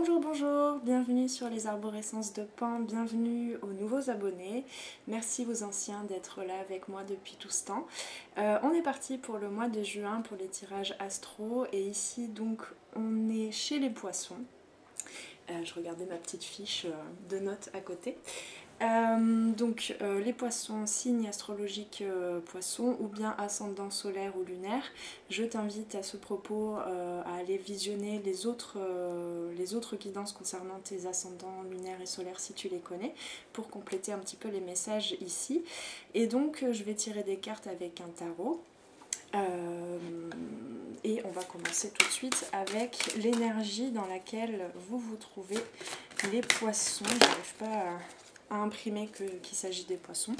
Bonjour, bonjour, bienvenue sur les arborescences de Pan, bienvenue aux nouveaux abonnés. Merci aux anciens d'être là avec moi depuis tout ce temps. On est parti pour le mois de juin pour les tirages astro et ici donc on est chez les poissons. Je regardais ma petite fiche de notes à côté. Les poissons, signe astrologique poisson ou bien ascendant solaire ou lunaire. Je t'invite à ce propos à aller visionner les autres guidances concernant tes ascendants lunaires et solaires si tu les connais pour compléter un petit peu les messages ici. Et donc je vais tirer des cartes avec un tarot. Et on va commencer tout de suite avec l'énergie dans laquelle vous vous trouvez, les poissons. J'arrive pas à imprimer qu'il s'agit des poissons.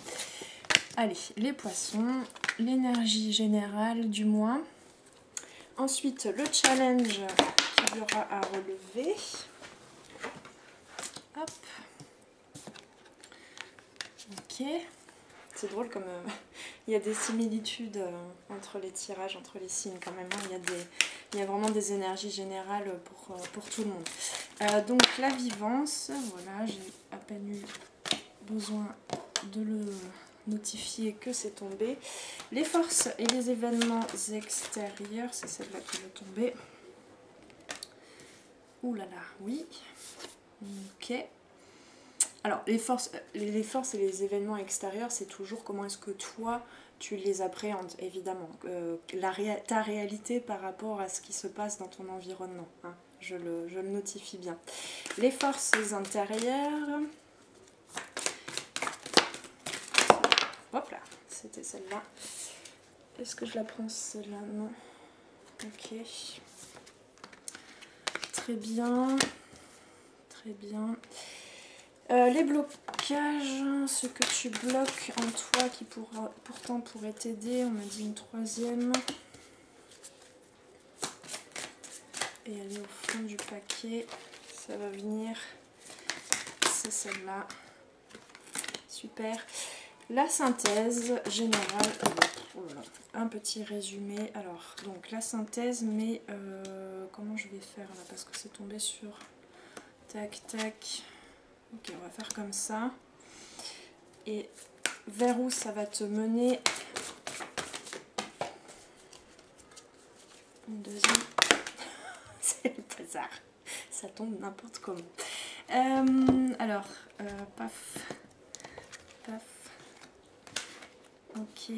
Allez, les poissons, l'énergie générale du mois. Ensuite, le challenge qu'il y aura à relever. Hop. Ok. C'est drôle comme il y a des similitudes entre les tirages, entre les signes quand même. Hein. Il y a vraiment des énergies générales pour tout le monde. Donc la vivance, voilà, j'ai à peine eu besoin de le notifier que c'est tombé. Les forces et les événements extérieurs, c'est celle-là qui veut tomber. Ouh là là, oui. Ok. Alors, les forces et les événements extérieurs, c'est toujours comment est-ce que toi, tu les appréhendes, évidemment. Ta réalité par rapport à ce qui se passe dans ton environnement. Hein, je le notifie bien. Les forces intérieures. Hop là, c'était celle-là. Est-ce que je la prends celle-là? Non. Ok. Très bien. Très bien. Les blocages, ce que tu bloques en toi qui pourtant pourrait t'aider, on m'a dit une troisième. Et elle est au fond du paquet, ça va venir, c'est celle-là. Super. La synthèse générale, oh là là, un petit résumé. Alors, donc la synthèse, mais comment je vais faire là, parce que c'est tombé sur tac tac. Ok, on va faire comme ça. Et vers où ça va te mener? Une deuxième. C'est le bazar. Ça tombe n'importe comment. Paf. Paf. Ok.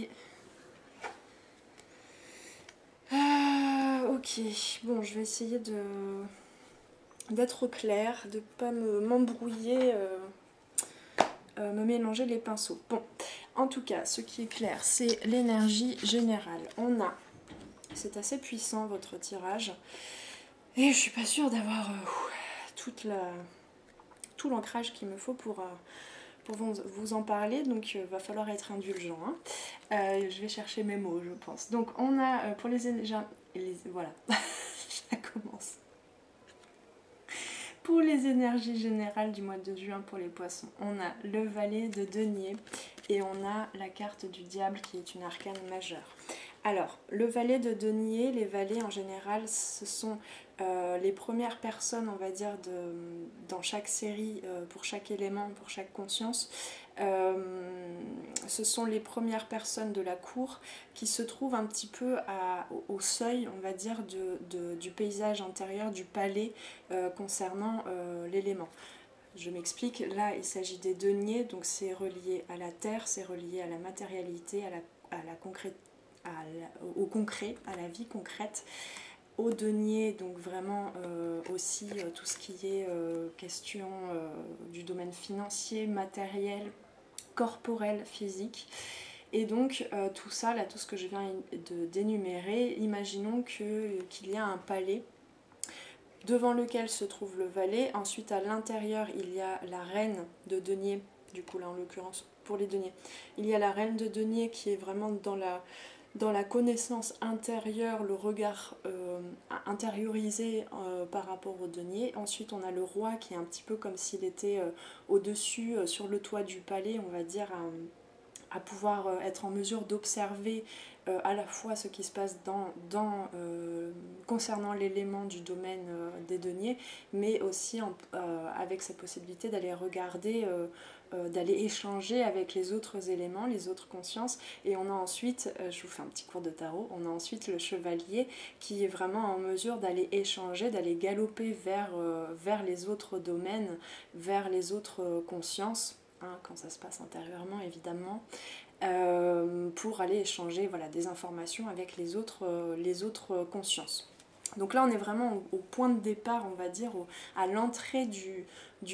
Ok. Bon, je vais essayer d'être au clair, de ne pas m'embrouiller. Me mélanger les pinceaux. Bon, en tout cas, ce qui est clair, c'est l'énergie générale. On a, c'est assez puissant votre tirage, et je suis pas sûre d'avoir tout l'ancrage qu'il me faut pour vous en parler, donc va falloir être indulgent. Hein. Je vais chercher mes mots, je pense. Donc on a pour les énergies, voilà, ça commence. Pour les énergies générales du mois de juin pour les poissons, on a le valet de denier et on a la carte du diable qui est une arcane majeure. Alors, le valet de denier, les valets en général, ce sont les premières personnes, on va dire, dans chaque série, pour chaque élément, pour chaque conscience. Ce sont les premières personnes de la cour qui se trouvent un petit peu au seuil, on va dire, du paysage intérieur, du palais concernant l'élément. Je m'explique, là il s'agit des deniers, donc c'est relié à la terre, c'est relié à la matérialité, au concret, à la vie concrète, au denier, donc vraiment aussi tout ce qui est question du domaine financier, matériel, corporel, physique. Et donc tout ça, là, tout ce que je viens d'énumérer, imaginons qu'il y a un palais devant lequel se trouve le valet. Ensuite, à l'intérieur, il y a la reine de denier, du coup là en l'occurrence pour les deniers, il y a la reine de denier qui est vraiment dans la connaissance intérieure, le regard intériorisé par rapport au denier. Ensuite, on a le roi qui est un petit peu comme s'il était au-dessus, sur le toit du palais, on va dire, à pouvoir être en mesure d'observer à la fois ce qui se passe concernant l'élément du domaine des deniers, mais aussi avec cette possibilité d'aller regarder, d'aller échanger avec les autres éléments, les autres consciences. Et on a ensuite, je vous fais un petit cours de tarot, on a ensuite le chevalier qui est vraiment en mesure d'aller échanger, d'aller galoper vers les autres domaines, vers les autres consciences, hein, quand ça se passe intérieurement évidemment, pour aller échanger voilà, des informations avec les autres consciences. Donc là on est vraiment au point de départ, on va dire, à l'entrée du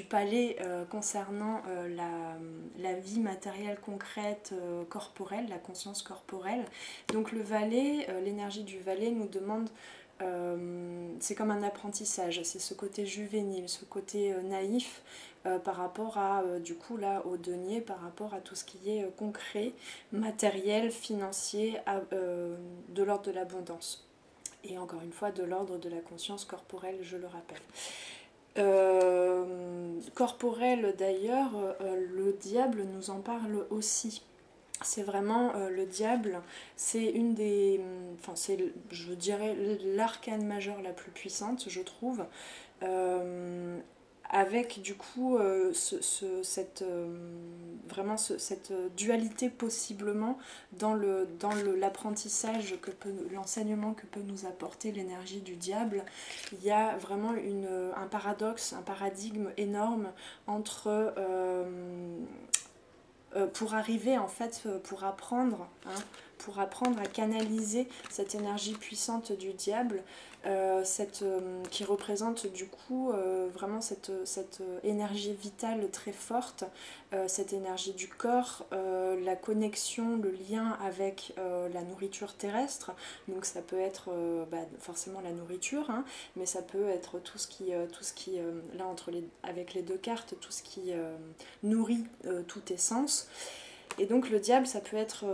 palais concernant la vie matérielle concrète, corporelle, la conscience corporelle. Donc le valet, l'énergie du valet nous demande, c'est comme un apprentissage, c'est ce côté juvénile, ce côté naïf par rapport à, du coup là, au denier, par rapport à tout ce qui est concret, matériel, financier, de l'ordre de l'abondance. Et encore une fois, de l'ordre de la conscience corporelle, je le rappelle. Corporelle d'ailleurs, le diable nous en parle aussi. C'est vraiment le diable, c'est une des, enfin c'est, je dirais, l'arcane majeure la plus puissante, je trouve, avec du coup vraiment cette dualité possiblement dans l'apprentissage l'enseignement que peut nous apporter l'énergie du diable. Il y a vraiment un paradoxe, un paradigme énorme entre pour arriver en fait, pour apprendre à canaliser cette énergie puissante du diable, qui représente du coup vraiment cette énergie vitale très forte, cette énergie du corps, la connexion, le lien avec la nourriture terrestre. Donc ça peut être forcément la nourriture, hein, mais ça peut être tout ce qui là avec les deux cartes, tout ce qui nourrit tout essence. Et donc le diable, ça peut être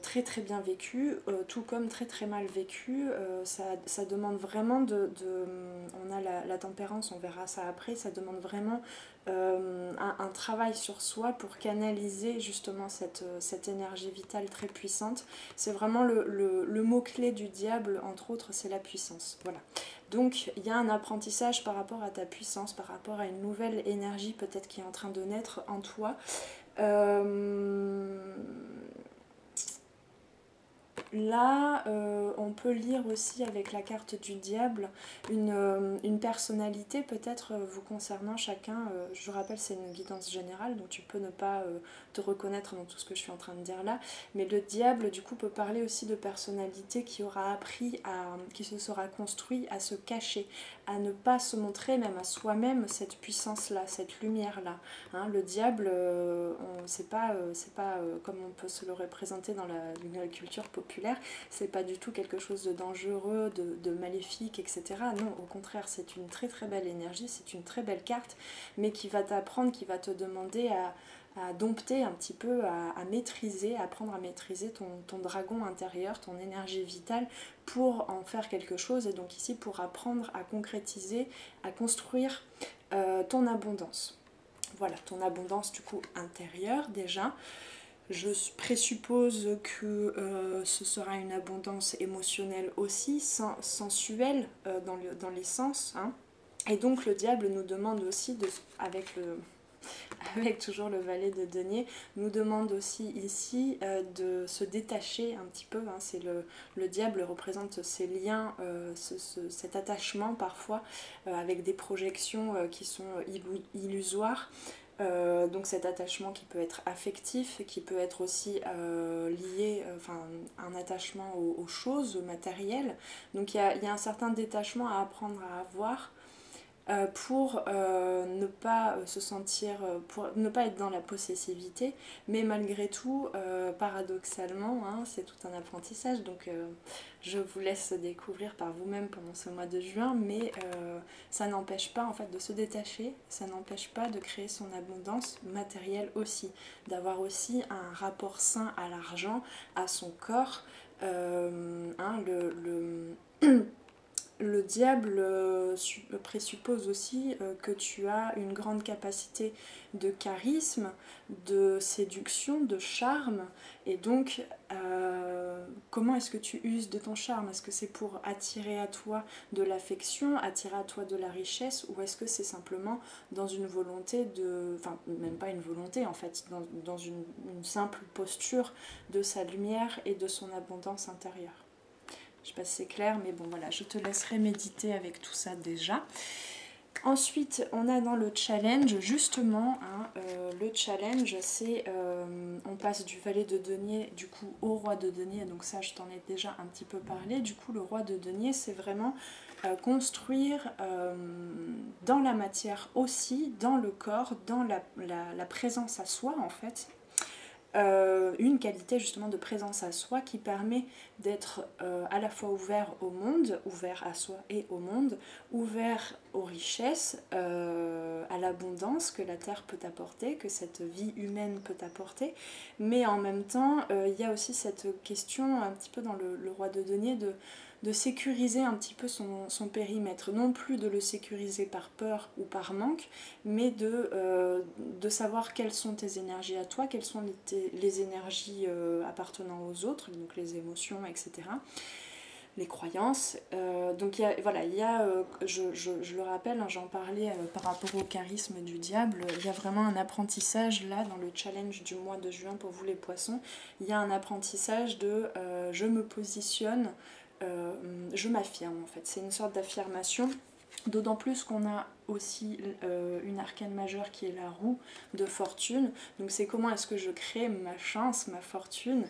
très très bien vécu, tout comme très très mal vécu. Ça demande vraiment on a la tempérance, on verra ça après, ça demande vraiment un travail sur soi pour canaliser justement cette énergie vitale très puissante. C'est vraiment le mot-clé du diable, entre autres, c'est la puissance. Voilà. Donc il y a un apprentissage par rapport à ta puissance, par rapport à une nouvelle énergie peut-être qui est en train de naître en toi. Là, on peut lire aussi avec la carte du diable une personnalité peut-être vous concernant chacun. Je rappelle, c'est une guidance générale, donc tu peux ne pas te reconnaître dans tout ce que je suis en train de dire là. Mais le diable, du coup, peut parler aussi de personnalité qui aura appris, qui se sera construit à se cacher, à ne pas se montrer même à soi-même cette puissance-là, cette lumière-là. Hein, le diable, c'est pas comme on peut se le représenter dans la culture populaire. C'est pas du tout quelque chose de dangereux, de maléfique, etc. Non, au contraire, c'est une très très belle énergie, c'est une très belle carte, mais qui va t'apprendre, qui va te demander à dompter un petit peu, à maîtriser, à apprendre à maîtriser ton dragon intérieur, ton énergie vitale pour en faire quelque chose, et donc ici pour apprendre à concrétiser, à construire ton abondance. Voilà, ton abondance du coup intérieure déjà. Je présuppose que ce sera une abondance émotionnelle aussi, sensuelle dans les sens. Hein. Et donc le diable nous demande aussi, avec toujours le valet de denier, nous demande aussi ici de se détacher un petit peu. Hein. Le diable représente ces liens, cet attachement parfois avec des projections qui sont illusoires. Donc cet attachement qui peut être affectif, qui peut être aussi lié, un attachement aux choses, matérielles. Donc il y a un certain détachement à apprendre à avoir pour ne pas se sentir, pour ne pas être dans la possessivité, mais malgré tout, paradoxalement, hein, c'est tout un apprentissage, donc je vous laisse découvrir par vous-même pendant ce mois de juin, mais ça n'empêche pas en fait de se détacher, ça n'empêche pas de créer son abondance matérielle aussi, d'avoir aussi un rapport sain à l'argent, à son corps, le diable présuppose aussi que tu as une grande capacité de charisme, de séduction, de charme. Et donc, comment est-ce que tu uses de ton charme? Est-ce que c'est pour attirer à toi de l'affection, attirer à toi de la richesse, ou est-ce que c'est simplement dans une volonté de... Enfin, même pas une volonté en fait, dans une simple posture de sa lumière et de son abondance intérieure? Je sais pas si c'est clair, mais bon voilà, je te laisserai méditer avec tout ça déjà. Ensuite, on a dans le challenge, justement, hein, le challenge, c'est on passe du valet de denier du coup au roi de denier, donc ça je t'en ai déjà un petit peu parlé. Du coup, le roi de denier, c'est vraiment construire dans la matière aussi, dans le corps, dans la présence à soi en fait. Une qualité justement de présence à soi qui permet d'être à la fois ouvert au monde, ouvert à soi et au monde, ouvert aux richesses, à l'abondance que la terre peut apporter, que cette vie humaine peut apporter, mais en même temps il y a aussi cette question un petit peu dans le roi de denier de sécuriser un petit peu son périmètre, non plus de le sécuriser par peur ou par manque, mais de savoir quelles sont tes énergies à toi, quelles sont les énergies appartenant aux autres, donc les émotions, etc. Les croyances. Donc voilà, il y a je le rappelle, hein, j'en parlais par rapport au charisme du diable, il y a vraiment un apprentissage là dans le challenge du mois de juin pour vous les poissons, il y a un apprentissage de je me positionne, je m'affirme en fait, c'est une sorte d'affirmation. D'autant plus qu'on a aussi une arcane majeure qui est la roue de fortune. Donc c'est comment est-ce que je crée ma chance, ma fortune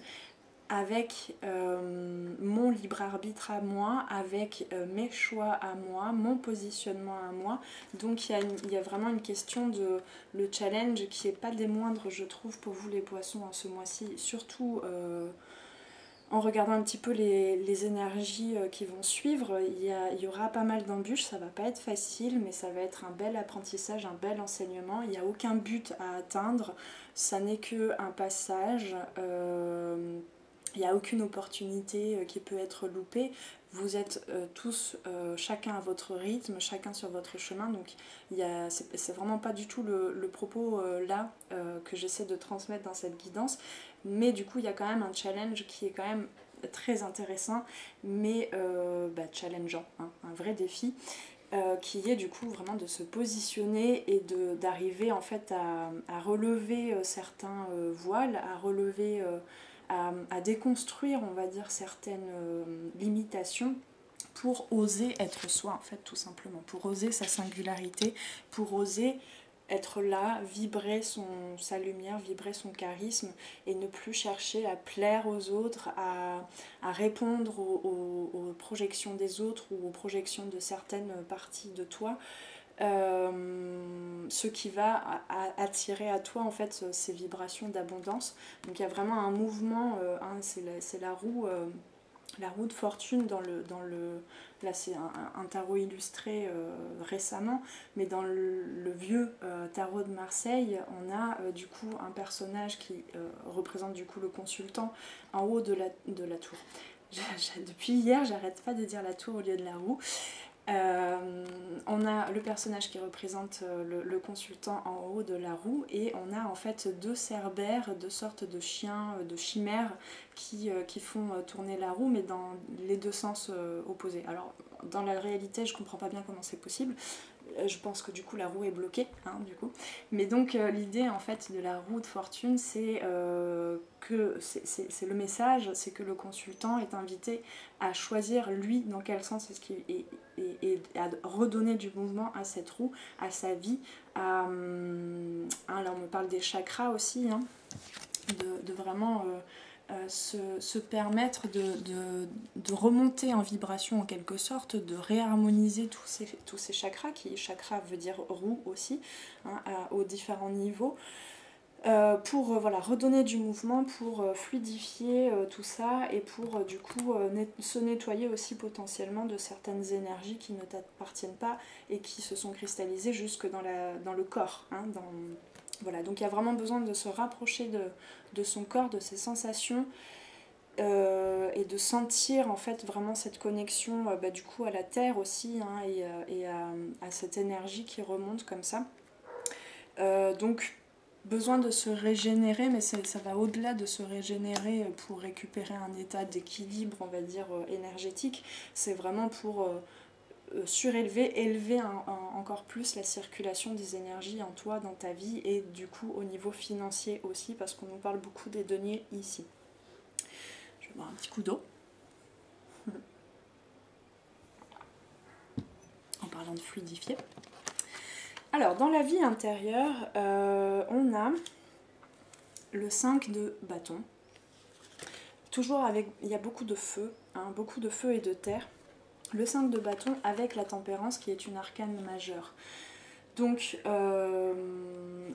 avec mon libre arbitre à moi, avec mes choix à moi, mon positionnement à moi. Donc il y a vraiment une question de le challenge qui n'est pas des moindres, je trouve, pour vous les poissons en ce mois-ci. Surtout en regardant un petit peu les énergies qui vont suivre, il y aura pas mal d'embûches, ça va pas être facile, mais ça va être un bel apprentissage, un bel enseignement. Il n'y a aucun but à atteindre, ça n'est qu'un passage. Il n'y a aucune opportunité qui peut être loupée. Vous êtes tous, chacun à votre rythme, chacun sur votre chemin. Donc c'est vraiment pas du tout le propos là que j'essaie de transmettre dans cette guidance. Mais du coup, il y a quand même un challenge qui est quand même très intéressant, mais challengeant, hein, un vrai défi. Qui est du coup vraiment de se positionner et d'arriver en fait à relever certains voiles, à relever, à déconstruire on va dire certaines limitations pour oser être soi en fait tout simplement, pour oser sa singularité, pour oser être là, vibrer sa lumière, vibrer son charisme et ne plus chercher à plaire aux autres, à répondre aux projections des autres ou aux projections de certaines parties de toi. Ce qui va attirer à toi en fait ces vibrations d'abondance. Donc il y a vraiment un mouvement, hein, c'est la roue de fortune là c'est un tarot illustré récemment, mais dans le vieux tarot de Marseille, on a du coup un personnage qui représente du coup le consultant en haut de la tour. Depuis hier, j'arrête pas de dire la tour au lieu de la roue. On a le personnage qui représente le consultant en haut de la roue et on a en fait deux cerbères, deux sortes de chiens, de chimères qui font tourner la roue mais dans les deux sens opposés. Alors dans la réalité je comprends pas bien comment c'est possible. Je pense que du coup la roue est bloquée, hein, du coup. Mais donc l'idée en fait de la roue de fortune, c'est que c'est le message, c'est que le consultant est invité à choisir lui dans quel sens est-ce qu'il est, et à redonner du mouvement à cette roue, à sa vie. Là on me parle des chakras aussi, hein, de vraiment se permettre de remonter en vibration en quelque sorte, de réharmoniser tous ces chakras, qui chakra veut dire roue aussi, hein, aux différents niveaux, pour voilà, redonner du mouvement, pour fluidifier tout ça et pour du coup se nettoyer aussi potentiellement de certaines énergies qui ne t'appartiennent pas et qui se sont cristallisées jusque dans le corps, hein, voilà. Donc il y a vraiment besoin de se rapprocher de son corps, de ses sensations, et de sentir en fait vraiment cette connexion bah, du coup à la terre aussi, hein, et à cette énergie qui remonte comme ça. Donc besoin de se régénérer, mais ça va au-delà de se régénérer pour récupérer un état d'équilibre, on va dire, énergétique. C'est vraiment pour surélever, élever encore plus la circulation des énergies en toi, dans ta vie, et du coup au niveau financier aussi, parce qu'on nous parle beaucoup des deniers ici. Je vais boire un petit coup d'eau. En parlant de fluidifier. Alors, dans la vie intérieure, on a le 5 de bâton. Toujours avec, il y a beaucoup de feu, hein, beaucoup de feu et de terre. Le 5 de bâton avec la tempérance qui est une arcane majeure. Donc,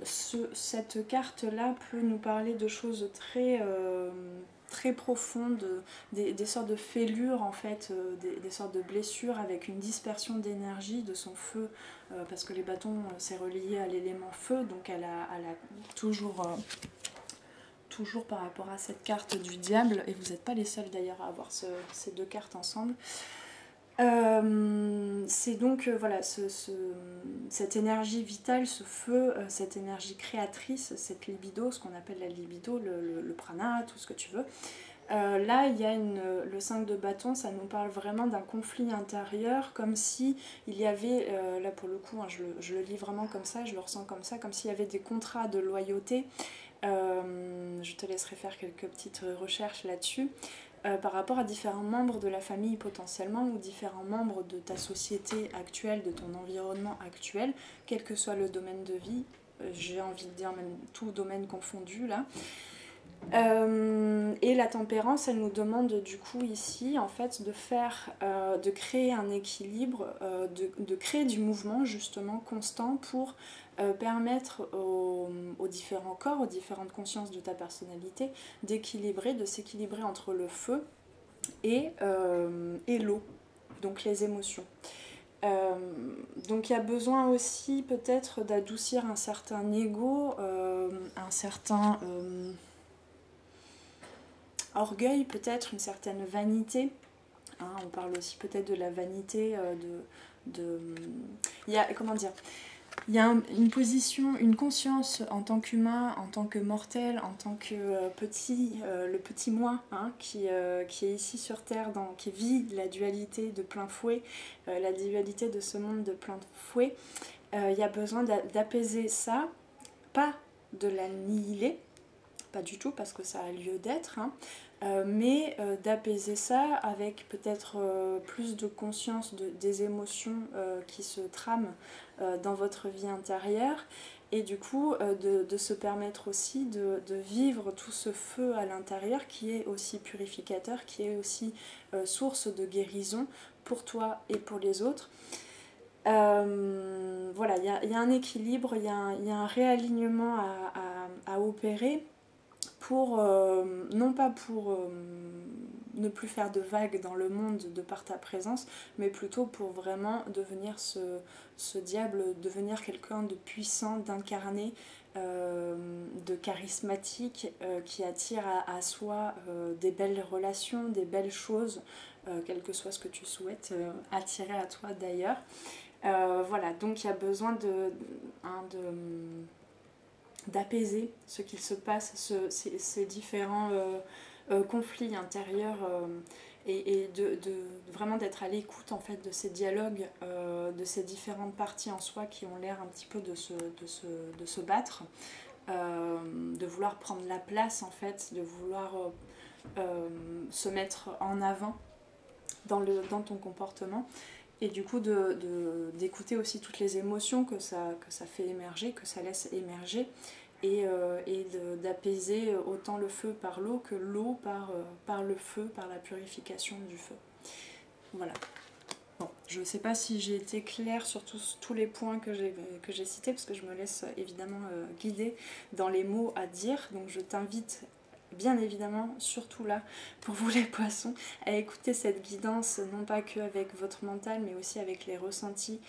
cette carte-là peut nous parler de choses très profondes, des sortes de fêlures en fait, des sortes de blessures avec une dispersion d'énergie de son feu, parce que les bâtons c'est relié à l'élément feu, donc elle a toujours par rapport à cette carte du diable, et vous n'êtes pas les seuls d'ailleurs à avoir ces deux cartes ensemble. C'est donc voilà, cette énergie vitale, ce feu, cette énergie créatrice, cette libido, ce qu'on appelle la libido, le prana, tout ce que tu veux. Là, il y a le 5 de bâton, ça nous parle vraiment d'un conflit intérieur, comme si il y avait, là pour le coup, hein, je le lis vraiment comme ça, je le ressens comme s'il y avait des contrats de loyauté. Je te laisserai faire quelques petites recherches là-dessus. Par rapport à différents membres de la famille potentiellement, ou différents membres de ta société actuelle, de ton environnement actuel, quel que soit le domaine de vie, j'ai envie de dire même tout domaine confondu là. Et la tempérance, elle nous demande du coup ici en fait de créer un équilibre, de créer du mouvement justement constant pour permettre aux différents corps, aux différentes consciences de ta personnalité d'équilibrer, de s'équilibrer entre le feu et l'eau, donc les émotions. Donc il y a besoin aussi peut-être d'adoucir un certain ego, un certain orgueil, peut-être une certaine vanité. Hein, on parle aussi peut-être de la vanité, il y a, comment dire, il y a une position, une conscience en tant qu'humain, en tant que mortel, en tant que le petit moi, hein, qui est ici sur Terre, qui vit la dualité de plein fouet, la dualité de ce monde de plein fouet. Il y a besoin d'apaiser ça, pas de l'annihiler, pas du tout parce que ça a lieu d'être, hein, mais d'apaiser ça avec peut-être plus de conscience des émotions qui se trament dans votre vie intérieure, et du coup de se permettre aussi de vivre tout ce feu à l'intérieur qui est aussi purificateur, qui est aussi source de guérison pour toi et pour les autres. Voilà, il y a un équilibre, il y a un réalignement à opérer pour, non pas pour ne plus faire de vagues dans le monde de par ta présence, mais plutôt pour vraiment devenir ce diable, devenir quelqu'un de puissant, d'incarné, de charismatique, qui attire à soi des belles relations, des belles choses, quel que soit ce que tu souhaites attirer à toi d'ailleurs. Voilà, donc il y a besoin d'apaiser ce qu'il se passe, ces différents conflits intérieurs, et vraiment d'être à l'écoute en fait de ces dialogues, de ces différentes parties en soi qui ont l'air un petit peu de se battre, de vouloir prendre la place en fait, de vouloir se mettre en avant dans ton comportement. Et du coup d'écouter aussi toutes les émotions que ça fait émerger, que ça laisse émerger, et d'apaiser autant le feu par l'eau que l'eau par le feu, par la purification du feu. Voilà. Bon, je ne sais pas si j'ai été claire sur tous les points que j'ai cités, parce que je me laisse évidemment guider dans les mots à dire, donc je t'invite bien évidemment, surtout là, pour vous les poissons, à écouter cette guidance, non pas qu'avec votre mental, mais aussi avec les ressentis.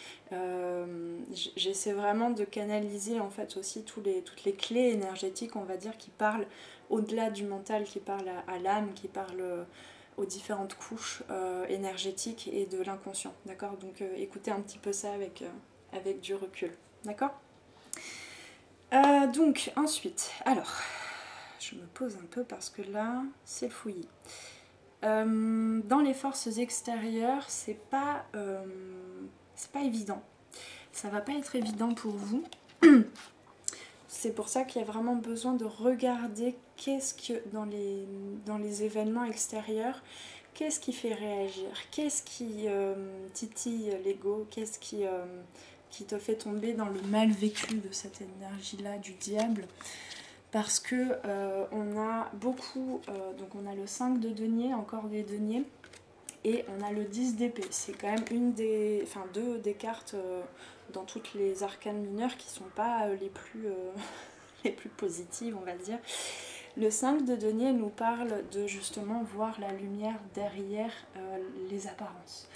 J'essaie vraiment de canaliser en fait aussi toutes les clés énergétiques, on va dire, qui parlent au-delà du mental, qui parlent à l'âme, qui parlent aux différentes couches énergétiques et de l'inconscient, d'accord? Donc écoutez un petit peu ça avec du recul, d'accord? Donc ensuite, alors, je me pose un peu parce que là, c'est le fouillis. Dans les forces extérieures, c'est pas évident. Ça va pas être évident pour vous. C'est pour ça qu'il y a vraiment besoin de regarder qu'est-ce que dans les événements extérieurs, qu'est-ce qui fait réagir, qu'est-ce qui titille l'ego, qu'est-ce qui te fait tomber dans le mal vécu de cette énergie-là du diable. Parce que on a beaucoup, donc on a le 5 de denier, encore des deniers, et on a le 10 d'épée. C'est quand même deux des cartes dans toutes les arcanes mineures qui sont pas les plus positives, on va dire. Le 5 de denier nous parle de justement voir la lumière derrière les apparences.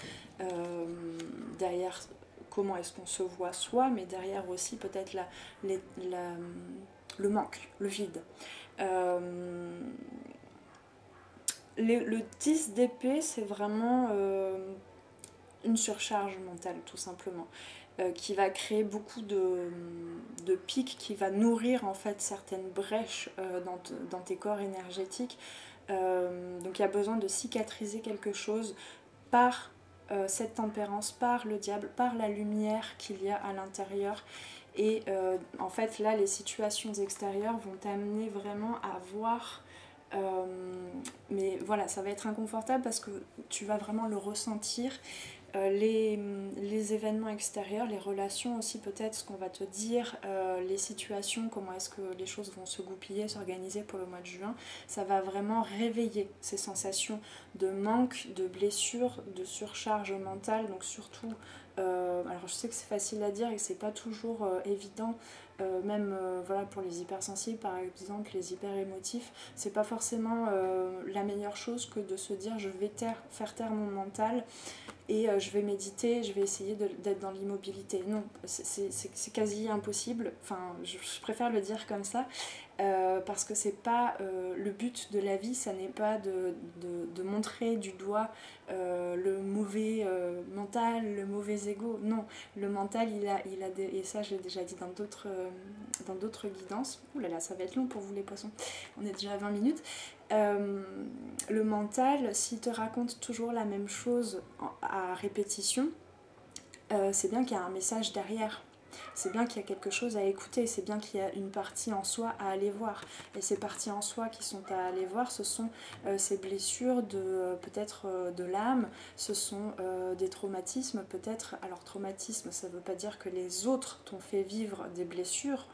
Derrière comment est-ce qu'on se voit soi, mais derrière aussi peut-être le manque, le vide. Le 10 d'épée, c'est vraiment une surcharge mentale, tout simplement, qui va créer beaucoup de pics, qui va nourrir en fait certaines brèches dans tes corps énergétiques. Donc il y a besoin de cicatriser quelque chose par cette tempérance, par le diable, par la lumière qu'il y a à l'intérieur. Et en fait là les situations extérieures vont t'amener vraiment à voir mais voilà, ça va être inconfortable parce que tu vas vraiment le ressentir. Les événements extérieurs, les relations aussi peut-être, ce qu'on va te dire, les situations, comment est-ce que les choses vont se goupiller, s'organiser pour le mois de juin, ça va vraiment réveiller ces sensations de manque, de blessure, de surcharge mentale, donc surtout, alors je sais que c'est facile à dire et que c'est pas toujours évident, même voilà, pour les hypersensibles par exemple, les hyper émotifs, c'est pas forcément la meilleure chose que de se dire je vais faire taire mon mental et je vais méditer, je vais essayer d'être dans l'immobilité. Non, c'est quasi impossible, enfin je préfère le dire comme ça, parce que c'est pas le but de la vie, ça n'est pas de montrer du doigt le mauvais mental, le mauvais ego. Non, le mental il a des, et ça je l'ai déjà dit dans d'autres guidances. Ouh là là, ça va être long pour vous les poissons, on est déjà à 20 minutes. Le mental, s'il te raconte toujours la même chose à répétition, c'est bien qu'il y a un message derrière. C'est bien qu'il y a quelque chose à écouter, c'est bien qu'il y a une partie en soi à aller voir. Et ces parties en soi qui sont à aller voir, ce sont ces blessures peut-être de l'âme, ce sont des traumatismes peut-être. Alors traumatisme, ça ne veut pas dire que les autres t'ont fait vivre des blessures,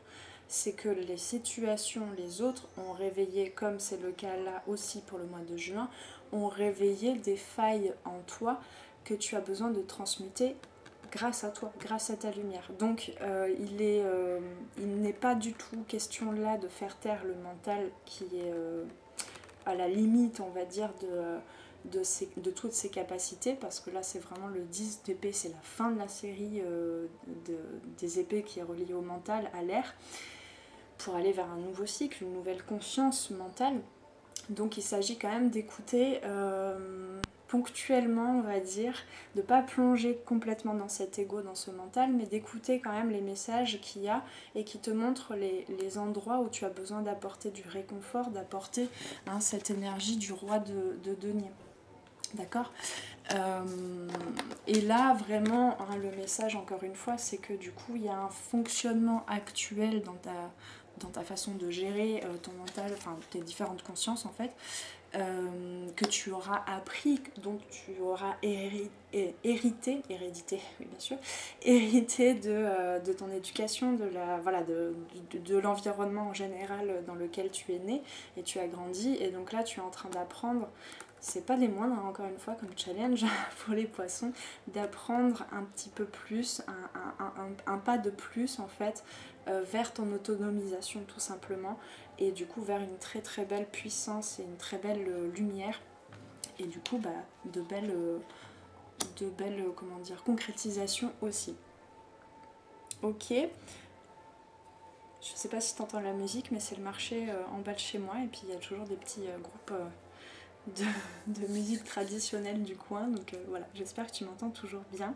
c'est que les situations, les autres ont réveillé, comme c'est le cas là aussi pour le mois de juin, ont réveillé des failles en toi que tu as besoin de transmuter grâce à toi, grâce à ta lumière. Donc il n'est pas du tout question là de faire taire le mental qui est à la limite, on va dire, de toutes ses capacités, parce que là c'est vraiment le 10 d'épée, c'est la fin de la série des épées qui est reliée au mental, à l'air, pour aller vers un nouveau cycle, une nouvelle conscience mentale. Donc il s'agit quand même d'écouter ponctuellement, on va dire, de ne pas plonger complètement dans cet ego, dans ce mental, mais d'écouter quand même les messages qu'il y a et qui te montrent les endroits où tu as besoin d'apporter du réconfort, d'apporter cette énergie du roi de denier. D'accord. Et là, vraiment, le message, encore une fois, c'est que du coup, il y a un fonctionnement actuel dans ta façon de gérer ton mental, enfin tes différentes consciences en fait, que tu auras appris, dont tu auras hérédité, oui bien sûr, hérité de ton éducation, de l'environnement en général dans lequel tu es né et tu as grandi, et donc là tu es en train d'apprendre. C'est pas des moindres, hein, encore une fois, comme challenge pour les poissons, d'apprendre un petit peu plus, un pas de plus en fait, vers ton autonomisation tout simplement, et du coup vers une très très belle puissance et une très belle lumière, et du coup de belles comment dire, concrétisations aussi. Ok, je sais pas si tu entends la musique, mais c'est le marché en bas de chez moi, et puis il y a toujours des petits groupes de musique traditionnelle du coin, donc voilà, j'espère que tu m'entends toujours bien.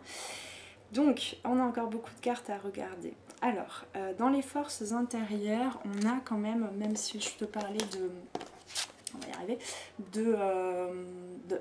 Donc on a encore beaucoup de cartes à regarder. Alors dans les forces intérieures, on a quand même si je te parlais de, on va y arriver,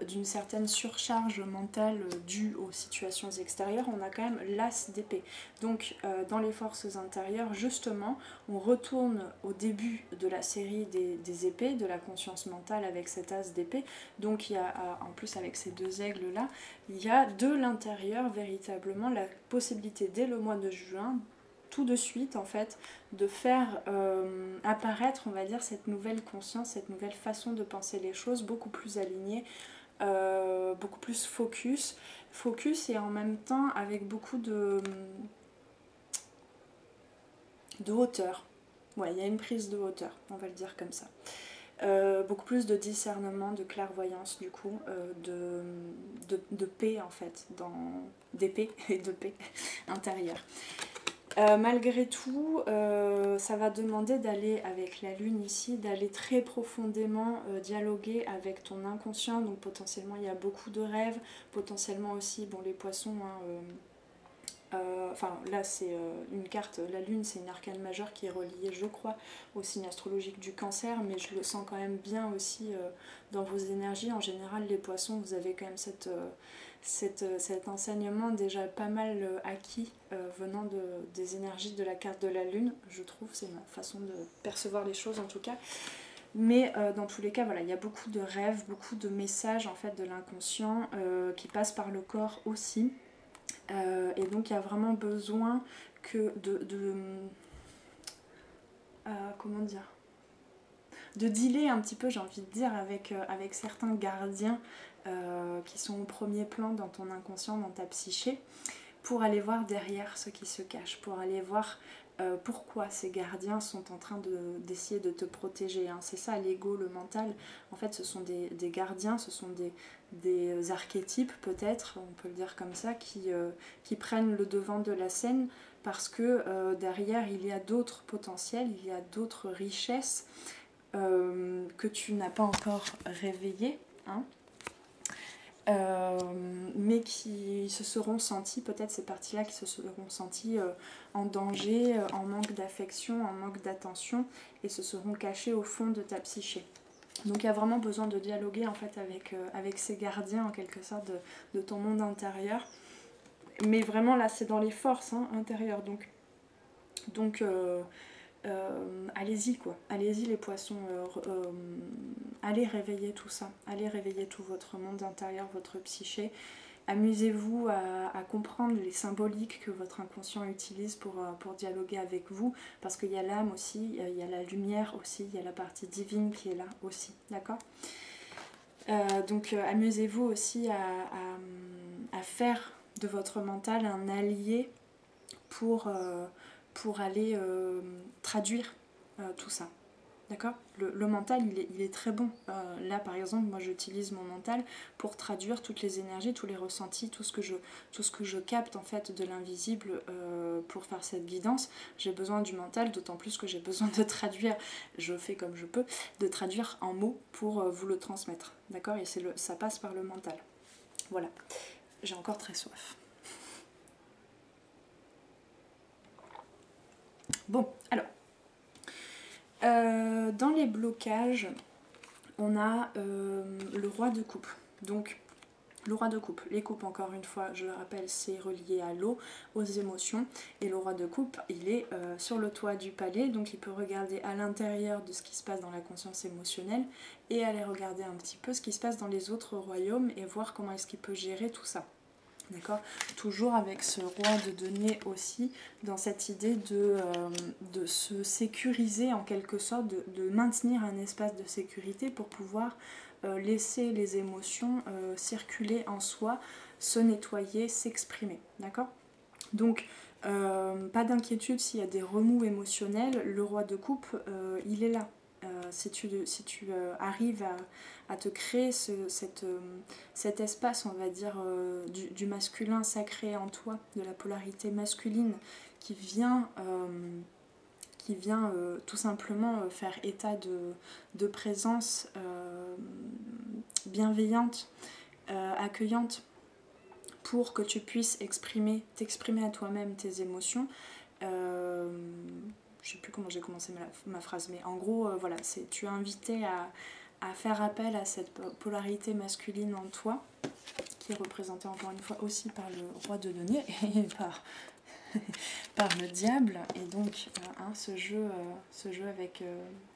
d'une certaine surcharge mentale due aux situations extérieures, on a quand même l'as d'épée. Donc dans les forces intérieures, justement, on retourne au début de la série des épées, de la conscience mentale avec cet as d'épée. Donc il y a, en plus avec ces deux aigles là, il y a de l'intérieur véritablement la possibilité dès le mois de juin, tout de suite en fait, de faire apparaître, on va dire, cette nouvelle conscience, cette nouvelle façon de penser les choses, beaucoup plus alignée, beaucoup plus focus et en même temps avec beaucoup de hauteur. Ouais, il y a une prise de hauteur, on va le dire comme ça. Beaucoup plus de discernement, de clairvoyance du coup, de paix en fait, d'épée et de paix intérieure. Malgré tout, ça va demander d'aller avec la lune ici, d'aller très profondément dialoguer avec ton inconscient. Donc potentiellement il y a beaucoup de rêves, potentiellement aussi, bon les poissons, enfin là c'est une carte, la lune c'est une arcane majeure qui est reliée je crois au signe astrologique du Cancer, mais je le sens quand même bien aussi dans vos énergies. En général les poissons, vous avez quand même cet enseignement déjà pas mal acquis venant des énergies de la carte de la lune, je trouve, c'est ma façon de percevoir les choses en tout cas. Mais dans tous les cas, voilà, il y a beaucoup de rêves, beaucoup de messages en fait de l'inconscient qui passent par le corps aussi. Et donc il y a vraiment besoin que comment dire, de dealer un petit peu, j'ai envie de dire, avec certains gardiens qui sont au premier plan dans ton inconscient, dans ta psyché, pour aller voir derrière ce qui se cache, pour aller voir pourquoi ces gardiens sont en train d'essayer de te protéger. Hein. C'est ça l'ego, le mental. En fait, ce sont des gardiens, ce sont des archétypes peut-être, on peut le dire comme ça, qui prennent le devant de la scène parce que derrière, il y a d'autres potentiels, il y a d'autres richesses que tu n'as pas encore réveillées. Hein. Mais qui se seront sentis, peut-être ces parties-là qui se seront senties en danger, en manque d'affection, en manque d'attention, et se seront cachés au fond de ta psyché. Donc il y a vraiment besoin de dialoguer en fait avec ces gardiens en quelque sorte de ton monde intérieur. Mais vraiment là c'est dans les forces intérieures. Donc allez-y quoi, allez-y les poissons, allez réveiller tout ça, allez réveiller tout votre monde intérieur, votre psyché. Amusez-vous à comprendre les symboliques que votre inconscient utilise pour dialoguer avec vous, parce qu'il y a l'âme aussi, il y a la lumière aussi, il y a la partie divine qui est là aussi, d'accord. Donc amusez-vous aussi à faire de votre mental un allié pour aller traduire tout ça. D'accord ? Le mental, il est très bon. Là, par exemple, moi, j'utilise mon mental pour traduire toutes les énergies, tous les ressentis, tout ce que je capte, en fait, de l'invisible pour faire cette guidance. J'ai besoin du mental, d'autant plus que j'ai besoin de traduire, je fais comme je peux, de traduire en mots pour vous le transmettre. D'accord ? Et ça passe par le mental. Voilà. J'ai encore très soif. Bon, alors... dans les blocages, on a le roi de coupe. Donc, le roi de coupe. Les coupes, encore une fois, je le rappelle, c'est relié à l'eau, aux émotions. Et le roi de coupe, il est sur le toit du palais, donc il peut regarder à l'intérieur de ce qui se passe dans la conscience émotionnelle et aller regarder un petit peu ce qui se passe dans les autres royaumes et voir comment est-ce qu'il peut gérer tout ça. D'accord ? Toujours avec ce roi de denier aussi, dans cette idée de se sécuriser en quelque sorte, de maintenir un espace de sécurité pour pouvoir laisser les émotions circuler en soi, se nettoyer, s'exprimer. D'accord ? Donc, pas d'inquiétude s'il y a des remous émotionnels, le roi de coupe, il est là. si tu arrives à te créer cet espace, on va dire, du masculin sacré en toi, de la polarité masculine qui vient tout simplement faire état de présence bienveillante, accueillante, pour que tu puisses t'exprimer à toi-même tes émotions. Je sais plus comment j'ai commencé ma phrase, mais en gros, voilà, tu es invité à faire appel à cette polarité masculine en toi, qui est représentée encore une fois aussi par le roi de denier et par le diable. Et donc ce jeu avec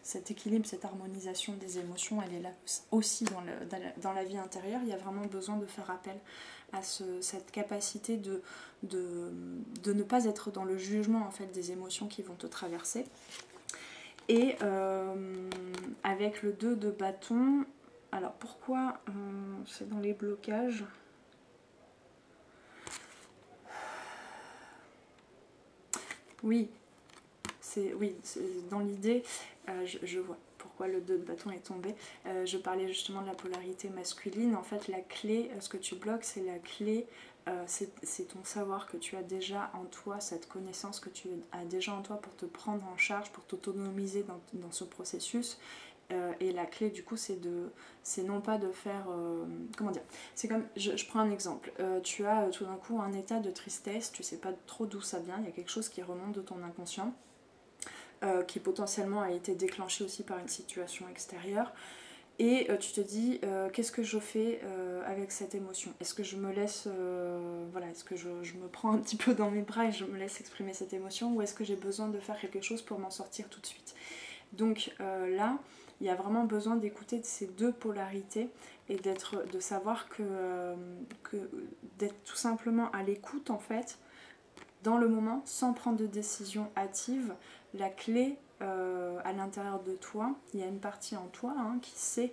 cet équilibre, cette harmonisation des émotions, elle est là aussi dans la vie intérieure. Il y a vraiment besoin de faire appel à cette capacité de ne pas être dans le jugement en fait des émotions qui vont te traverser. Et avec le 2 de bâton, alors pourquoi c'est dans les blocages? Oui, c'est dans l'idée, je vois pourquoi le 2 de bâton est tombé. Je parlais justement de la polarité masculine. En fait, la clé, ce que tu bloques, c'est la clé, c'est ton savoir que tu as déjà en toi, cette connaissance que tu as déjà en toi pour te prendre en charge, pour t'autonomiser dans ce processus. Et la clé du coup c'est non pas de faire comment dire, c'est comme je prends un exemple, tu as tout d'un coup un état de tristesse, tu sais pas trop d'où ça vient, il y a quelque chose qui remonte de ton inconscient qui potentiellement a été déclenché aussi par une situation extérieure et tu te dis qu'est-ce que je fais avec cette émotion, est-ce que je me laisse voilà, est-ce que je me prends un petit peu dans mes bras et je me laisse exprimer cette émotion, ou est-ce que j'ai besoin de faire quelque chose pour m'en sortir tout de suite. Donc là il y a vraiment besoin d'écouter ces deux polarités et de savoir que d'être tout simplement à l'écoute en fait, dans le moment, sans prendre de décision hâtive. La clé à l'intérieur de toi, il y a une partie en toi qui sait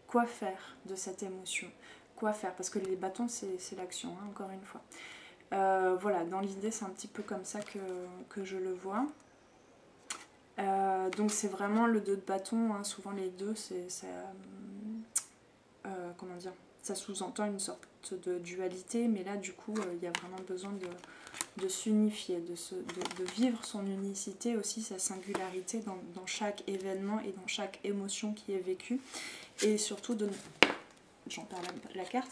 quoi faire de cette émotion. Quoi faire, parce que les bâtons c'est l'action, encore une fois. Voilà, dans l'idée c'est un petit peu comme ça que je le vois. Donc c'est vraiment le 2 de bâton, souvent les deux, comment dire, ça sous-entend une sorte de dualité, mais là du coup il y a vraiment besoin de s'unifier, de vivre son unicité aussi, sa singularité dans chaque événement et dans chaque émotion qui est vécue, et surtout de... J'en perds la carte.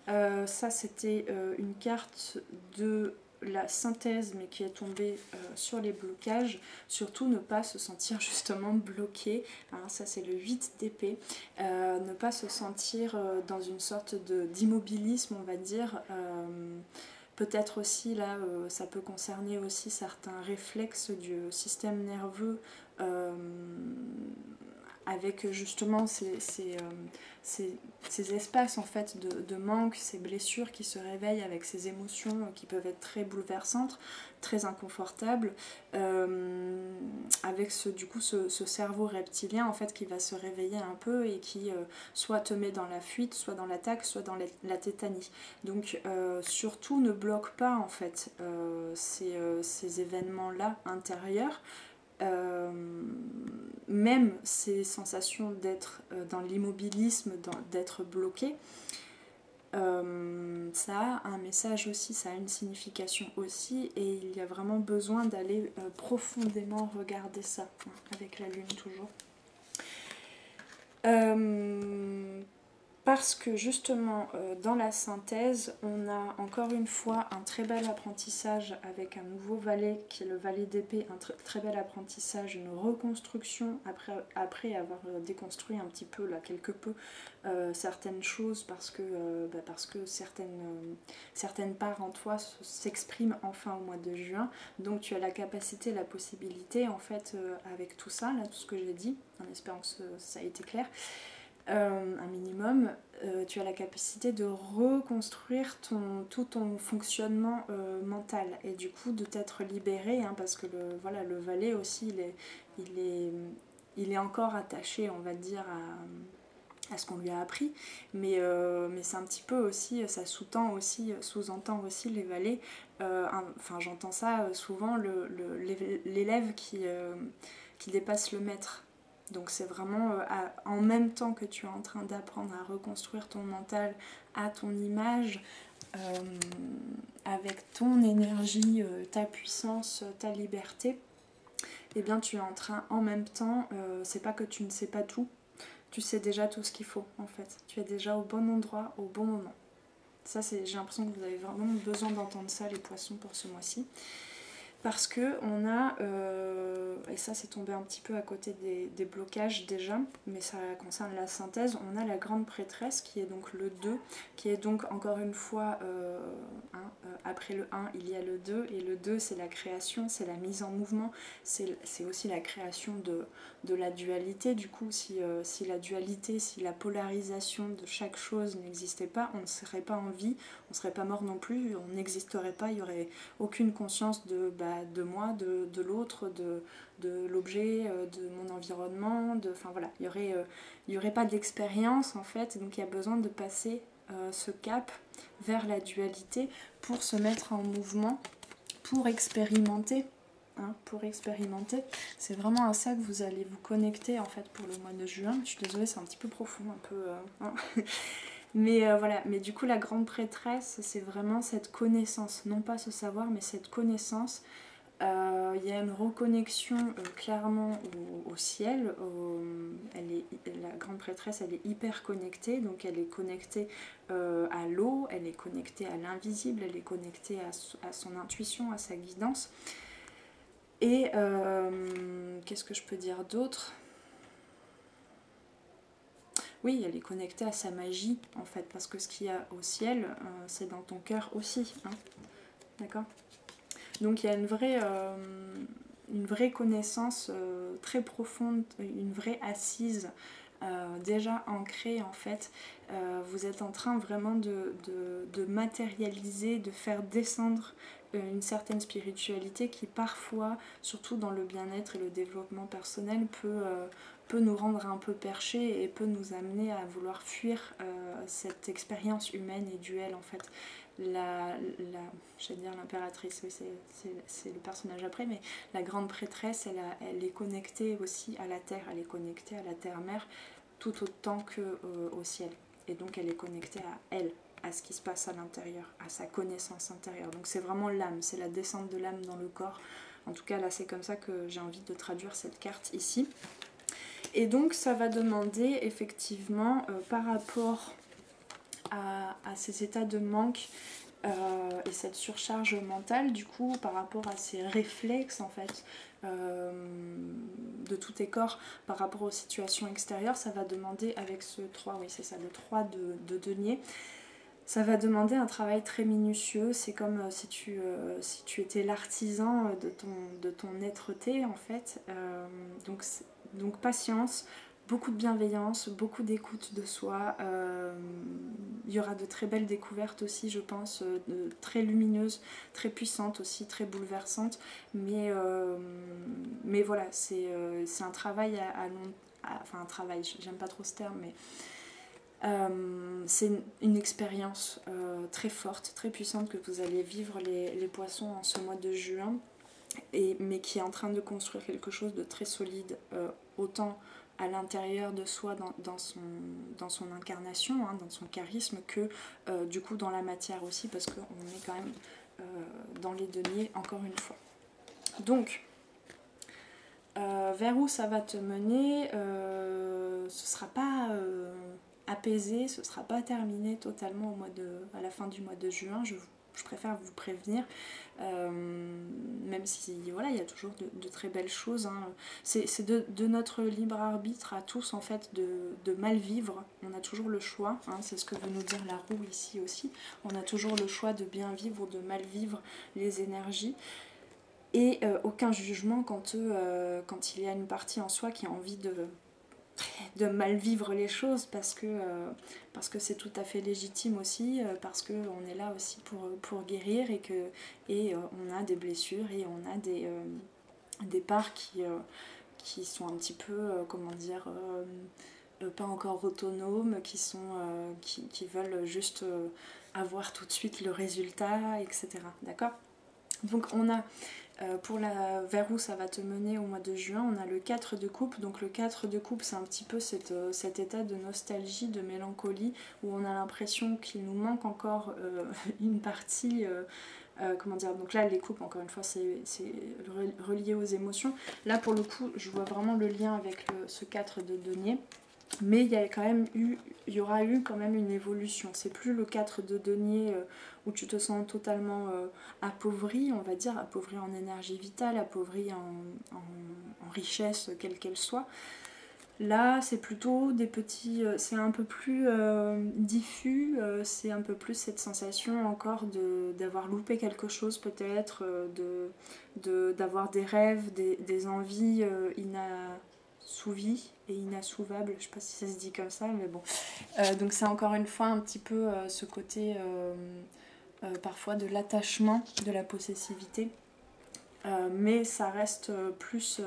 Ça c'était une carte de la synthèse, mais qui est tombée sur les blocages. Surtout ne pas se sentir justement bloqué, ça c'est le 8 d'épée, ne pas se sentir dans une sorte d'immobilisme, on va dire. Peut-être aussi là, ça peut concerner aussi certains réflexes du système nerveux avec justement ces espaces en fait de manque, ces blessures qui se réveillent avec ces émotions qui peuvent être très bouleversantes, très inconfortables, avec du coup ce cerveau reptilien en fait qui va se réveiller un peu et qui soit te met dans la fuite, soit dans l'attaque, soit dans la tétanie. Donc surtout ne bloque pas en fait ces événements-là intérieurs. Même ces sensations d'être dans l'immobilisme, d'être bloqué, ça a un message aussi, ça a une signification aussi, et il y a vraiment besoin d'aller profondément regarder ça, avec la lune toujours. Parce que justement dans la synthèse on a encore une fois un très bel apprentissage avec un nouveau valet qui est le valet d'épée, un très bel apprentissage, une reconstruction après avoir déconstruit un petit peu là quelque peu certaines choses parce que certaines parts en toi s'expriment enfin au mois de juin. Donc tu as la capacité, la possibilité en fait avec tout ça, là tout ce que j'ai dit, en espérant que ça a été clair, un minimum, tu as la capacité de reconstruire tout ton fonctionnement mental et du coup de t'être libéré, parce que le valet aussi il est encore attaché, on va dire, à ce qu'on lui a appris, mais c'est un petit peu aussi, ça sous-entend aussi les valets, enfin j'entends ça souvent, l'élève qui dépasse le maître. Donc c'est vraiment en même temps que tu es en train d'apprendre à reconstruire ton mental à ton image, avec ton énergie, ta puissance, ta liberté, et bien tu es en train en même temps, c'est pas que tu ne sais pas tout, tu sais déjà tout ce qu'il faut en fait. Tu es déjà au bon endroit, au bon moment. Ça, j'ai l'impression que vous avez vraiment besoin d'entendre ça, les poissons, pour ce mois-ci. Parce que on a, et ça c'est tombé un petit peu à côté des blocages déjà, mais ça concerne la synthèse, on a la grande prêtresse qui est donc le 2, qui est donc encore une fois, après le 1 il y a le 2, et le 2 c'est la création, c'est la mise en mouvement, c'est aussi la création de la dualité. Du coup si la dualité, si la polarisation de chaque chose n'existait pas, on ne serait pas en vie, on ne serait pas mort non plus, on n'existerait pas, il n'y aurait aucune conscience de moi, de l'autre, de l'objet, de mon environnement, enfin voilà, il y aurait pas d'expérience en fait, donc il y a besoin de passer ce cap vers la dualité pour se mettre en mouvement, pour expérimenter. Pour expérimenter, c'est vraiment à ça que vous allez vous connecter en fait pour le mois de juin. Je suis désolée, c'est un petit peu profond, un peu. Mais voilà, mais du coup la grande prêtresse, c'est vraiment cette connaissance, non pas ce savoir, mais cette connaissance. Il y a une reconnexion clairement au ciel. La grande prêtresse, elle est hyper connectée, donc elle est connectée à l'eau, elle est connectée à l'invisible, elle est connectée à son intuition, à sa guidance. Et qu'est-ce que je peux dire d'autre ? Oui, elle est connectée à sa magie en fait, parce que ce qu'il y a au ciel, c'est dans ton cœur aussi. D'accord ? Donc il y a une vraie connaissance très profonde, une vraie assise déjà ancrée en fait. Vous êtes en train vraiment de matérialiser, de faire descendre une certaine spiritualité qui parfois, surtout dans le bien-être et le développement personnel, peut nous rendre un peu perchés et peut nous amener à vouloir fuir cette expérience humaine et duelle en fait. J'allais dire l'impératrice, oui, c'est le personnage après, mais la grande prêtresse, elle est connectée aussi à la terre, elle est connectée à la terre-mère tout autant qu'au ciel. Et donc elle est connectée à elle, à ce qui se passe à l'intérieur, à sa connaissance intérieure. Donc c'est vraiment l'âme, c'est la descente de l'âme dans le corps. En tout cas là c'est comme ça que j'ai envie de traduire cette carte ici. Et donc ça va demander effectivement par rapport à ces états de manque et cette surcharge mentale, du coup par rapport à ces réflexes en fait de tous tes corps par rapport aux situations extérieures, ça va demander avec ce 3, oui c'est ça, le 3 de denier, ça va demander un travail très minutieux. C'est comme si tu étais l'artisan de ton être-té en fait. Donc patience, beaucoup de bienveillance, beaucoup d'écoute de soi. Il y aura de très belles découvertes aussi, je pense, très lumineuses, très puissantes aussi, très bouleversantes. Mais voilà, c'est un travail enfin un travail, j'aime pas trop ce terme, mais c'est une expérience très forte, très puissante que vous allez vivre les poissons en ce mois de juin, mais qui est en train de construire quelque chose de très solide, autant à l'intérieur de soi, dans son incarnation, dans son charisme, que du coup dans la matière aussi, parce qu'on est quand même dans les deniers encore une fois. Donc, vers où ça va te mener, ce sera pas apaisé, ce sera pas terminé totalement à la fin du mois de juin, je préfère vous prévenir, même si voilà, il y a toujours de très belles choses. C'est de notre libre arbitre à tous en fait de mal vivre. On a toujours le choix, c'est ce que veut nous dire la roue ici aussi. On a toujours le choix de bien vivre ou de mal vivre les énergies. Et aucun jugement quand il y a une partie en soi qui a envie de mal vivre les choses, parce que c'est tout à fait légitime aussi, parce qu'on est là aussi pour guérir, et on a des blessures et on a des parts qui sont un petit peu, comment dire, pas encore autonomes, qui veulent juste avoir tout de suite le résultat, etc. D'accord ? Donc on a Pour vers où ça va te mener au mois de juin, on a le 4 de coupe. Donc le 4 de coupe, c'est un petit peu cet état de nostalgie, de mélancolie, où on a l'impression qu'il nous manque encore une partie. Comment dire, donc là les coupes, encore une fois, c'est relié aux émotions. Là pour le coup, je vois vraiment le lien avec ce 4 de denier. Mais il y aura eu quand même une évolution. C'est plus le 4 de denier où tu te sens totalement appauvri, on va dire, appauvri en énergie vitale, appauvri en richesse, quelle qu'elle soit. Là, c'est plutôt des petits... c'est un peu plus diffus, c'est un peu plus cette sensation encore d'avoir loupé quelque chose peut-être, d'avoir des rêves, des envies inassouvies et inassouvables, je sais pas si ça se dit comme ça, mais bon. Donc c'est encore une fois un petit peu ce côté parfois de l'attachement, de la possessivité. Mais ça reste plus...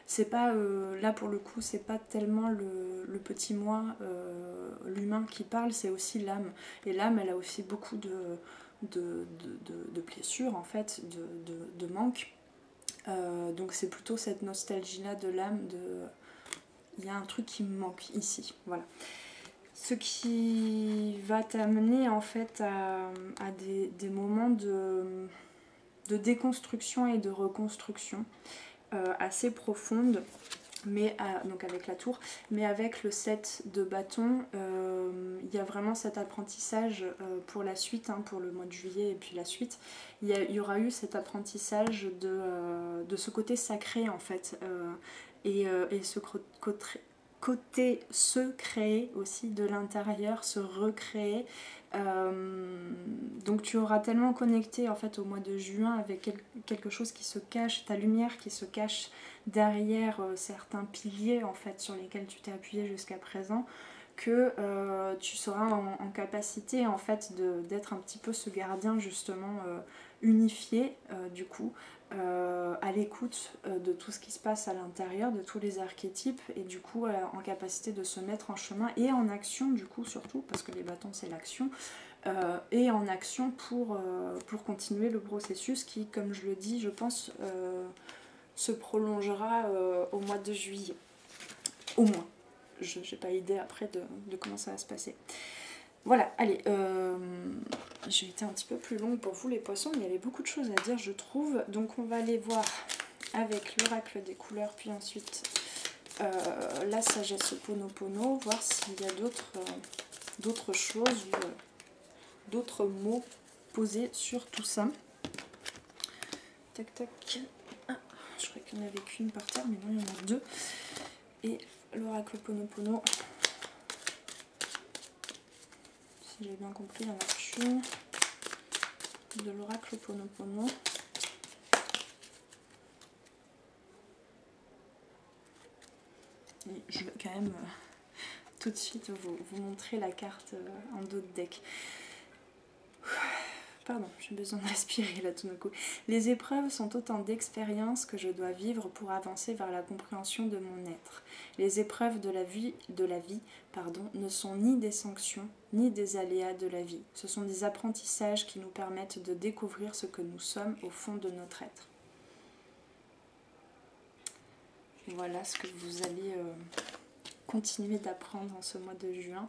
c'est pas... là pour le coup, c'est pas tellement le petit moi, l'humain qui parle, c'est aussi l'âme. Et l'âme, elle a aussi beaucoup de blessures, en fait, de manque. Donc c'est plutôt cette nostalgie-là de l'âme, il y a un truc qui me manque ici, voilà. Ce qui va t'amener en fait à des moments de déconstruction et de reconstruction assez profonde, mais donc avec la tour, mais avec le 7 de bâton, il y a vraiment cet apprentissage pour la suite, hein, pour le mois de juillet et puis la suite. Il y aura eu cet apprentissage de ce côté sacré en fait, et ce côté se créer aussi de l'intérieur, se recréer. Donc tu auras tellement connecté en fait au mois de juin avec quelque chose qui se cache, ta lumière qui se cache derrière certains piliers en fait sur lesquels tu t'es appuyé jusqu'à présent, que tu seras en capacité en fait d'être un petit peu ce gardien justement unifié du coup, à l'écoute de tout ce qui se passe à l'intérieur, de tous les archétypes, et du coup en capacité de se mettre en chemin et en action du coup surtout, parce que les bâtons c'est l'action, et en action pour continuer le processus qui, comme je le dis, je pense se prolongera au mois de juillet, au moins. Je n'ai pas idée après de comment ça va se passer. Voilà, allez, j'ai été un petit peu plus longue pour vous les poissons, mais il y avait beaucoup de choses à dire je trouve. Donc on va aller voir avec l'oracle des couleurs, puis ensuite la sagesse Ho'oponopono, voir s'il y a d'autres choses ou d'autres mots posés sur tout ça. Tac tac. Ah, je crois qu'il n'y en avait qu'une par terre, mais non, il y en a deux. Et l'oracle Ho'oponopono, si j'ai bien compris, il n'y en a qu'une. De l'oracle Ho'oponopono. Et je vais quand même tout de suite vous montrer la carte en dos de deck. Pardon, j'ai besoin de respirer là tout d'un coup. Les épreuves sont autant d'expériences que je dois vivre pour avancer vers la compréhension de mon être. Les épreuves de la vie, ne sont ni des sanctions, ni des aléas de la vie. Ce sont des apprentissages qui nous permettent de découvrir ce que nous sommes au fond de notre être. Voilà ce que vous allez continuer d'apprendre en ce mois de juin.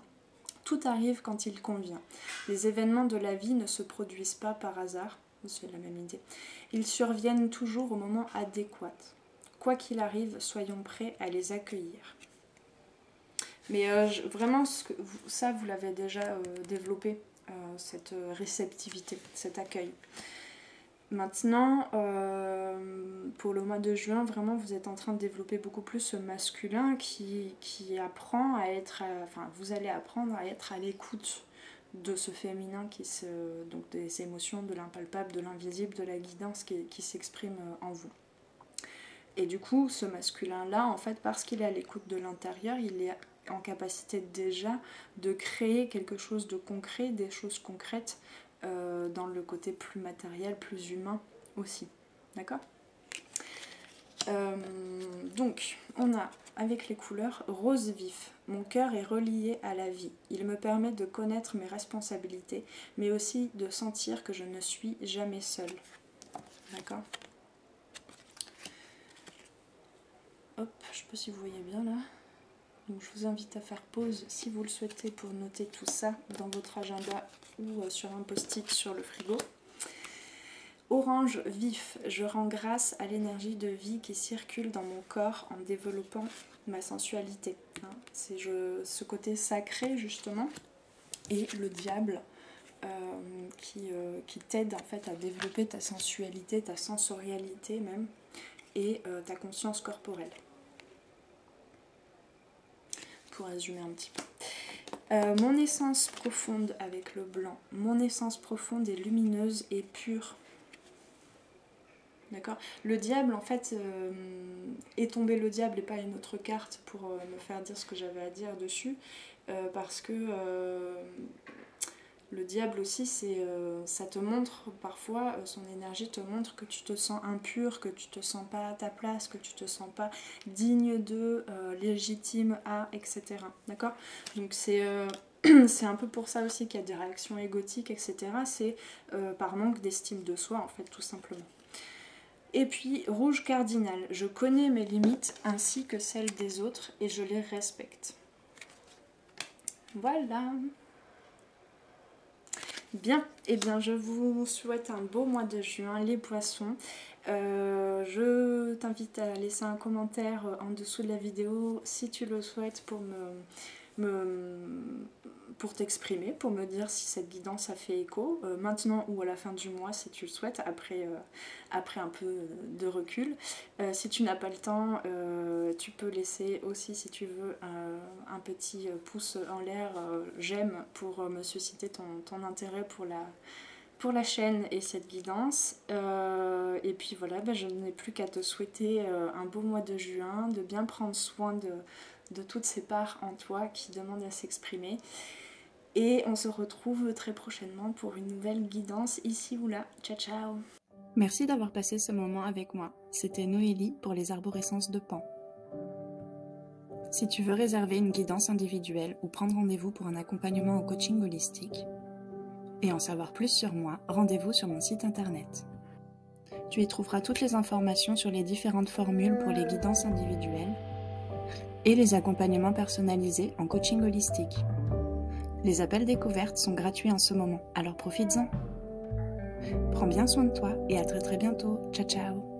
Tout arrive quand il convient. Les événements de la vie ne se produisent pas par hasard, c'est la même idée. Ils surviennent toujours au moment adéquat. Quoi qu'il arrive, soyons prêts à les accueillir. Mais vraiment, ça, vous l'avez déjà développé, cette réceptivité, cet accueil. Maintenant, pour le mois de juin, vraiment, vous êtes en train de développer beaucoup plus ce masculin qui apprend à être... enfin, vous allez apprendre à être à l'écoute de ce féminin, donc des émotions, de l'impalpable, de l'invisible, de la guidance qui s'exprime en vous. Et du coup, ce masculin-là, en fait, parce qu'il est à l'écoute de l'intérieur, il est en capacité déjà de créer quelque chose de concret, des choses concrètes, dans le côté plus matériel, plus humain aussi. D'accord ? Donc, on a, avec les couleurs, rose vif. Mon cœur est relié à la vie. Il me permet de connaître mes responsabilités, mais aussi de sentir que je ne suis jamais seule. D'accord ? hop, je sais pas si vous voyez bien là. Donc je vous invite à faire pause si vous le souhaitez pour noter tout ça dans votre agenda ou sur un post-it sur le frigo. Orange vif, je rends grâce à l'énergie de vie qui circule dans mon corps en développant ma sensualité. Hein. C'est ce côté sacré justement, et le diable qui t'aide en fait à développer ta sensualité, ta sensorialité même, et ta conscience corporelle. Pour résumer un petit peu. Mon essence profonde avec le blanc, mon essence profonde est lumineuse et pure. D'accord. Le diable, en fait, est tombé le diable et pas une autre carte pour me faire dire ce que j'avais à dire dessus. Parce que le diable aussi, ça te montre parfois, son énergie te montre que tu te sens impur, que tu te sens pas à ta place, que tu te sens pas digne de, légitime à, etc. D'accord. Donc c'est un peu pour ça aussi qu'il y a des réactions égotiques, etc. C'est par manque d'estime de soi, en fait, tout simplement. Et puis, rouge cardinal, je connais mes limites ainsi que celles des autres et je les respecte. Voilà. Bien, et bien je vous souhaite un beau mois de juin, les poissons. Je t'invite à laisser un commentaire en dessous de la vidéo si tu le souhaites pour t'exprimer, pour me dire si cette guidance a fait écho, maintenant ou à la fin du mois si tu le souhaites, après un peu de recul. Si tu n'as pas le temps, tu peux laisser aussi, si tu veux, un petit pouce en l'air, j'aime, pour me susciter ton intérêt pour la chaîne et cette guidance. Et puis voilà, je n'ai plus qu'à te souhaiter un beau mois de juin, de bien prendre soin de toutes ces parts en toi qui demandent à s'exprimer. Et on se retrouve très prochainement pour une nouvelle guidance ici ou là. Ciao ciao. Merci d'avoir passé ce moment avec moi. C'était Noélie pour les arborescences de Pan. Si tu veux réserver une guidance individuelle ou prendre rendez-vous pour un accompagnement en coaching holistique et en savoir plus sur moi, rendez-vous sur mon site internet. Tu y trouveras toutes les informations sur les différentes formules pour les guidances individuelles et les accompagnements personnalisés en coaching holistique. Les appels découvertes sont gratuits en ce moment, alors profites-en. Prends bien soin de toi et à très bientôt. Ciao ciao.